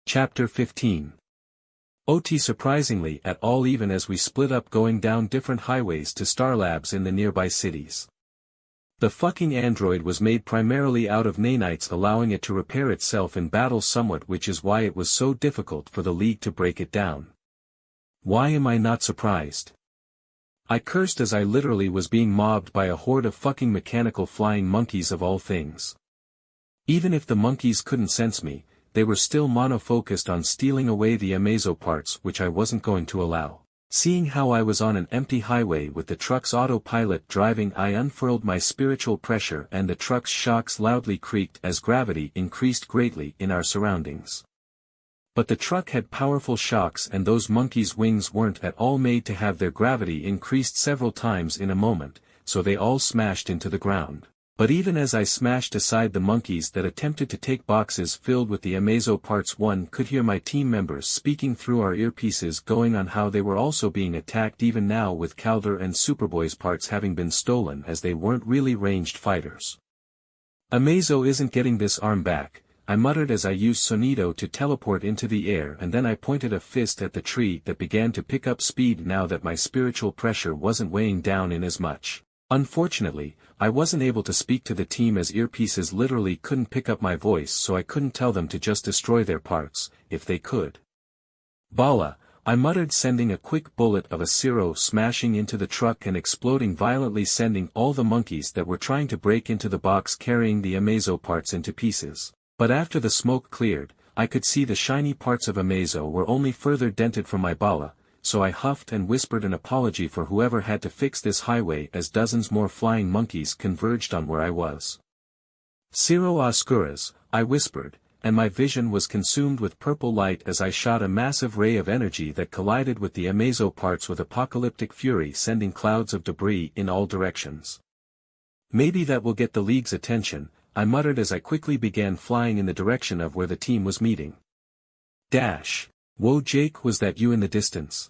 Chapter 15. OT surprisingly at all even as we split up going down different highways to Star Labs in the nearby cities. The fucking android was made primarily out of nanites, allowing it to repair itself in battle somewhat, which is why it was so difficult for the League to break it down. Why am I not surprised? I cursed as I literally was being mobbed by a horde of fucking mechanical flying monkeys of all things. Even if the monkeys couldn't sense me, they were still mono-focused on stealing away the Amazo parts, which I wasn't going to allow. Seeing how I was on an empty highway with the truck's autopilot driving, I unfurled my spiritual pressure and the truck's shocks loudly creaked as gravity increased greatly in our surroundings. But the truck had powerful shocks and those monkeys' wings weren't at all made to have their gravity increased several times in a moment, so they all smashed into the ground. But even as I smashed aside the monkeys that attempted to take boxes filled with the Amazo parts, one could hear my team members speaking through our earpieces going on how they were also being attacked even now, with Calder and Superboy's parts having been stolen as they weren't really ranged fighters. Amazo isn't getting this arm back, I muttered as I used Sonido to teleport into the air, and then I pointed a fist at the tree that began to pick up speed now that my spiritual pressure wasn't weighing down in as much. Unfortunately, I wasn't able to speak to the team as earpieces literally couldn't pick up my voice, so I couldn't tell them to just destroy their parts, if they could. Bala, I muttered, sending a quick bullet of a Zero smashing into the truck and exploding violently, sending all the monkeys that were trying to break into the box carrying the Amazo parts into pieces. But after the smoke cleared, I could see the shiny parts of Amazo were only further dented from my Bala, so I huffed and whispered an apology for whoever had to fix this highway as dozens more flying monkeys converged on where I was. Ciro Oscuras, I whispered, and my vision was consumed with purple light as I shot a massive ray of energy that collided with the Amazo parts with apocalyptic fury, sending clouds of debris in all directions. Maybe that will get the League's attention, I muttered as I quickly began flying in the direction of where the team was meeting. Dash. Whoa Jake, was that you in the distance?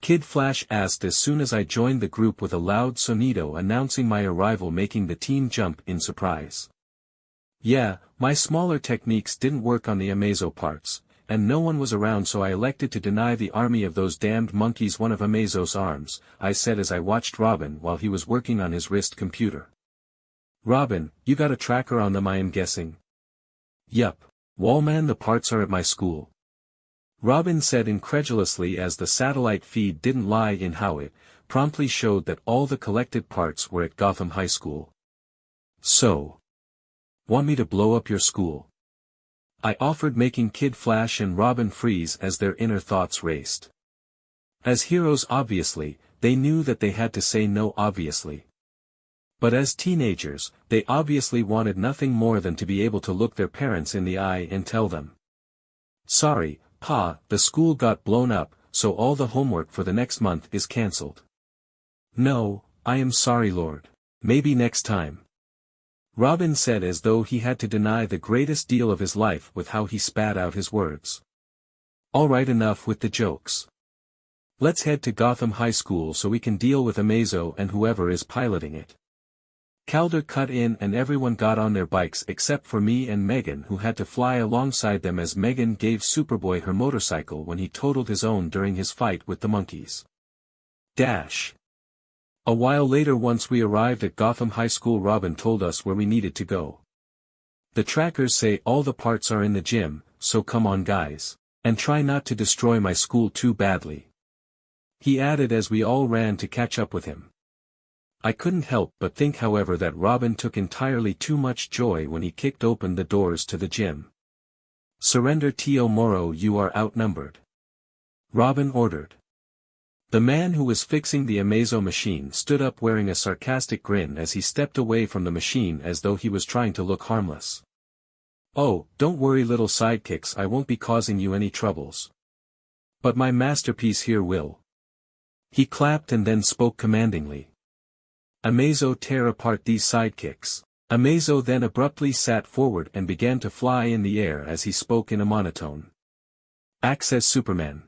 Kid Flash asked as soon as I joined the group with a loud sonido announcing my arrival, making the team jump in surprise. Yeah, my smaller techniques didn't work on the Amazo parts, and no one was around, so I elected to deny the army of those damned monkeys one of Amazo's arms, I said as I watched Robin while he was working on his wrist computer. Robin, you got a tracker on them, I am guessing? Yup. Wallman, the parts are at my school. Robin said incredulously as the satellite feed didn't lie in how it promptly showed that all the collected parts were at Gotham High School. So, want me to blow up your school? I offered, making Kid Flash and Robin freeze as their inner thoughts raced. As heroes, obviously, they knew that they had to say no, obviously. But as teenagers, they obviously wanted nothing more than to be able to look their parents in the eye and tell them, "Sorry, Pa, the school got blown up, so all the homework for the next month is cancelled." "No, I am sorry, Lord. Maybe next time," Robin said as though he had to deny the greatest deal of his life with how he spat out his words. "All right, enough with the jokes. Let's head to Gotham High School so we can deal with Amazo and whoever is piloting it." Calder cut in and everyone got on their bikes except for me and Megan, who had to fly alongside them as Megan gave Superboy her motorcycle when he totaled his own during his fight with the monkeys. Dash. A while later, once we arrived at Gotham High School, Robin told us where we needed to go. "The trackers say all the parts are in the gym, so come on guys, and try not to destroy my school too badly," he added as we all ran to catch up with him. I couldn't help but think, however, that Robin took entirely too much joy when he kicked open the doors to the gym. "Surrender, Tio Moro, you are outnumbered," Robin ordered. The man who was fixing the Amazo machine stood up wearing a sarcastic grin as he stepped away from the machine as though he was trying to look harmless. "Oh, don't worry little sidekicks, I won't be causing you any troubles. But my masterpiece here will." He clapped and then spoke commandingly. "Amazo, tear apart these sidekicks." Amazo then abruptly sat forward and began to fly in the air as he spoke in a monotone. "Access Superman."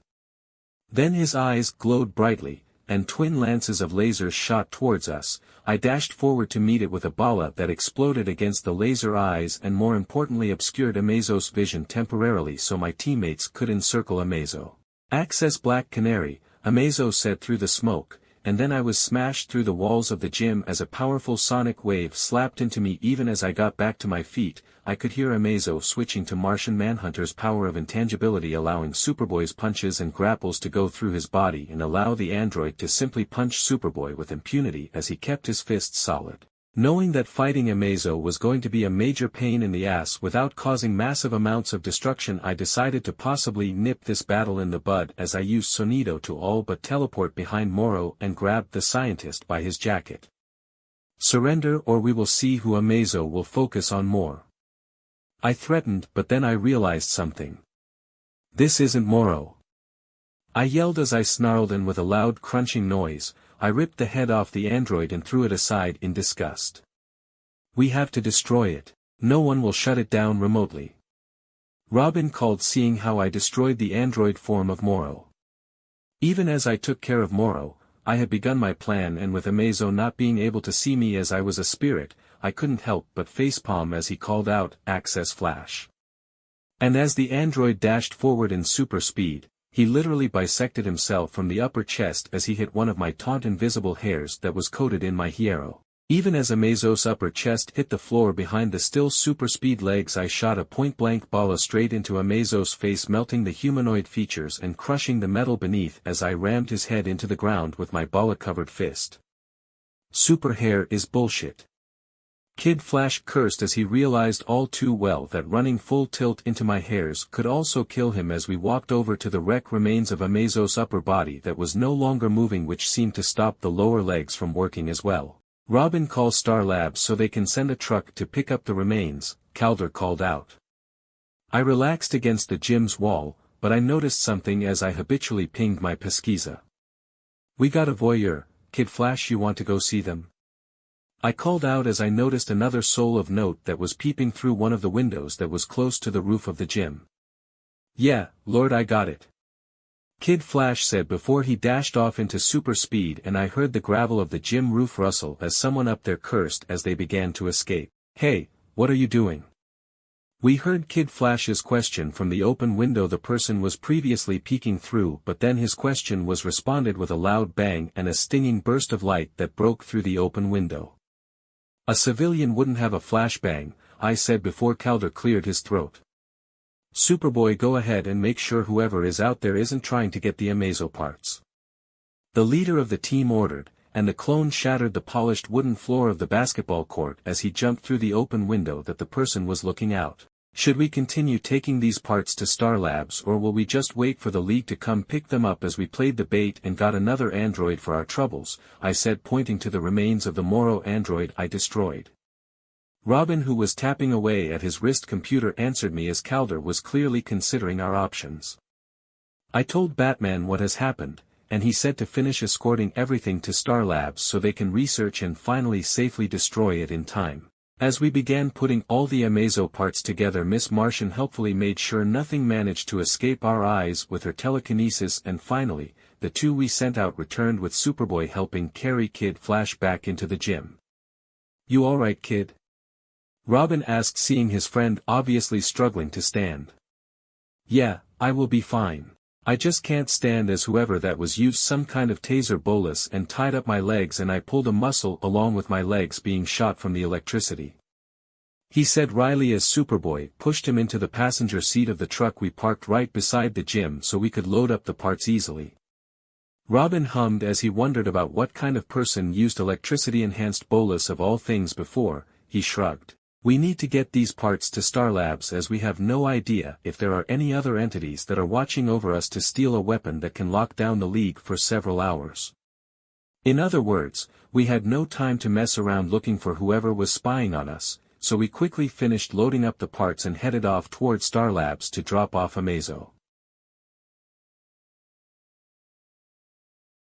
Then his eyes glowed brightly, and twin lances of lasers shot towards us. I dashed forward to meet it with a bala that exploded against the laser eyes and more importantly obscured Amazo's vision temporarily so my teammates could encircle Amazo. "Access Black Canary," Amazo said through the smoke, and then I was smashed through the walls of the gym as a powerful sonic wave slapped into me. Even as I got back to my feet, I could hear Amazo switching to Martian Manhunter's power of intangibility, allowing Superboy's punches and grapples to go through his body and allow the android to simply punch Superboy with impunity as he kept his fists solid. Knowing that fighting Amazo was going to be a major pain in the ass without causing massive amounts of destruction, I decided to possibly nip this battle in the bud as I used Sonido to all but teleport behind Moro and grabbed the scientist by his jacket. "Surrender or we will see who Amazo will focus on more," I threatened, but then I realized something. "This isn't Moro," I yelled as I snarled, and with a loud crunching noise, I ripped the head off the android and threw it aside in disgust. "We have to destroy it. No one will shut it down remotely," Robin called, seeing how I destroyed the android form of Moro. Even as I took care of Moro, I had begun my plan, and with Amazo not being able to see me as I was a spirit, I couldn't help but facepalm as he called out, "Access Flash." And as the android dashed forward in super speed, he literally bisected himself from the upper chest as he hit one of my taunt invisible hairs that was coated in my hierro. Even as Amazo's upper chest hit the floor behind the still super speed legs, I shot a point-blank bala straight into Amazo's face, melting the humanoid features and crushing the metal beneath as I rammed his head into the ground with my bala-covered fist. "Super hair is bullshit," Kid Flash cursed as he realized all too well that running full tilt into my hairs could also kill him. As we walked over to the wreck remains of Amazo's upper body that was no longer moving, which seemed to stop the lower legs from working as well. "Robin, call Star Labs so they can send a truck to pick up the remains," Calder called out. I relaxed against the gym's wall, but I noticed something as I habitually pinged my pesquisa. "We got a voyeur, Kid Flash, you want to go see them?" I called out as I noticed another soul of note that was peeping through one of the windows that was close to the roof of the gym. "Yeah, Lord, I got it," Kid Flash said before he dashed off into super speed, and I heard the gravel of the gym roof rustle as someone up there cursed as they began to escape. "Hey, what are you doing?" We heard Kid Flash's question from the open window the person was previously peeking through, but then his question was responded with a loud bang and a stinging burst of light that broke through the open window. "A civilian wouldn't have a flashbang," I said before Calder cleared his throat. "Superboy, go ahead and make sure whoever is out there isn't trying to get the Amazo parts," the leader of the team ordered, and the clone shattered the polished wooden floor of the basketball court as he jumped through the open window that the person was looking out. "Should we continue taking these parts to Star Labs, or will we just wait for the League to come pick them up?" As we played the bait and got another android for our troubles, I said, pointing to the remains of the Moro android I destroyed. Robin, who was tapping away at his wrist computer, answered me as Calder was clearly considering our options. I told Batman what has happened, and he said to finish escorting everything to Star Labs so they can research and finally safely destroy it in time. As we began putting all the Amazo parts together, Miss Martian helpfully made sure nothing managed to escape our eyes with her telekinesis, and finally, the two we sent out returned with Superboy helping carry Kid Flash back into the gym. "You alright, kid?" Robin asked, seeing his friend obviously struggling to stand. "Yeah, I will be fine. I just can't stand," as whoever that was used some kind of taser bolus and tied up my legs, and I pulled a muscle along with my legs being shot from the electricity. He said wryly as Superboy pushed him into the passenger seat of the truck we parked right beside the gym so we could load up the parts easily. Robin hummed as he wondered about what kind of person used electricity-enhanced bolus of all things before. He shrugged. "We need to get these parts to Star Labs, as we have no idea if there are any other entities that are watching over us to steal a weapon that can lock down the League for several hours." In other words, we had no time to mess around looking for whoever was spying on us, so we quickly finished loading up the parts and headed off towards Star Labs to drop off Amazo.